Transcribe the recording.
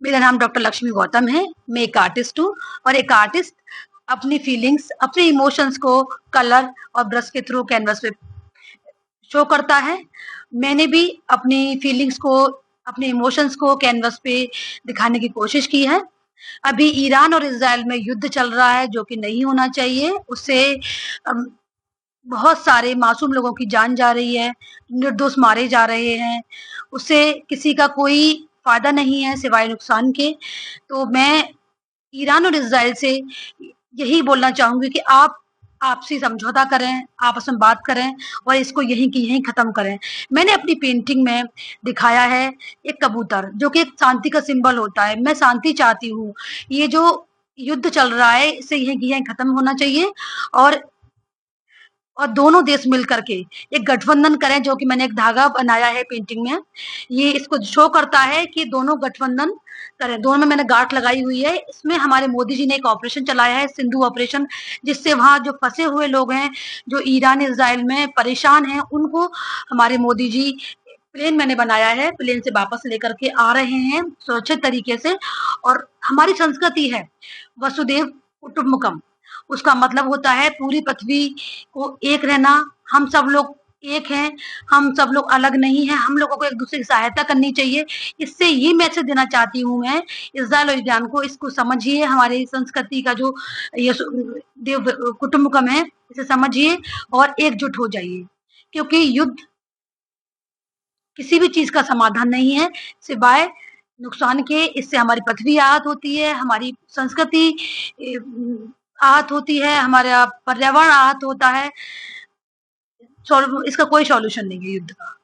मेरा नाम डॉक्टर लक्ष्मी गौतम है। मैं एक आर्टिस्ट हूँ और एक आर्टिस्ट अपनी फीलिंग्स, अपने इमोशंस को कलर और ब्रश के थ्रू कैनवस पे शो करता है। मैंने भी अपनी फीलिंग्स को, अपने इमोशंस को कैनवस पे दिखाने की कोशिश की है। अभी ईरान और इज़राइल में युद्ध चल रहा है जो कि नहीं होना चाहिए। उससे अम, बहुत सारे मासूम लोगों की जान जा रही है, निर्दोष मारे जा रहे हैं। उससे किसी का कोई फ़ायदा नहीं है सिवाय नुकसान के। तो मैं ईरान और इज़राइल से यही बोलना चाहूँगी कि आप आपसी समझौता करें, आपस में बात करें और इसको यहीं की यहीं खत्म करें। मैंने अपनी पेंटिंग में दिखाया है एक कबूतर, जो कि एक शांति का सिंबल होता है। मैं शांति चाहती हूँ। ये जो युद्ध चल रहा है, इसे यहीं की यहीं खत्म होना चाहिए और दोनों देश मिल करके एक गठबंधन करें, जो कि मैंने एक धागा बनाया है पेंटिंग में। ये इसको शो करता है कि दोनों गठबंधन करें। दोनों में मैंने गाँठ लगाई हुई है। इसमें हमारे मोदी जी ने एक ऑपरेशन चलाया है, सिंधु ऑपरेशन, जिससे वहाँ जो फँसे हुए लोग हैं, जो ईरान, इज़राइल में परेशान हैं, उनको हमारे मोदी जी प्लेन मैंने बनाया है, प्लेन से वापस लेकर के आ रहे हैं सुरक्षित तरीके से। और हमारी संस्कृति है वसुधैव कुटुम्बकम। उसका मतलब होता है पूरी पृथ्वी को एक रहना। हम सब लोग एक हैं, हम सब लोग अलग नहीं हैं, हम लोगों को एक-दूसरे की सहायता करनी चाहिए। इससे ये मैसेज देना चाहती हूँ मैं इज़राइल और ईरान को, इसको समझिए, हमारी संस्कृति का जो ये देव कुटुम्बकम है, इसे समझिए और एकजुट हो जाइए। क्योंकि युद्ध किसी भी चीज़ का समाधान नहीं है, सिवाय नुकसान के। इससे हमारी पृथ्वी आहत होती है, हमारी संस्कृति आहत होती है, हमारा पर्यावरण आहत होता है। इसका कोई सॉल्यूशन नहीं है युद्ध का।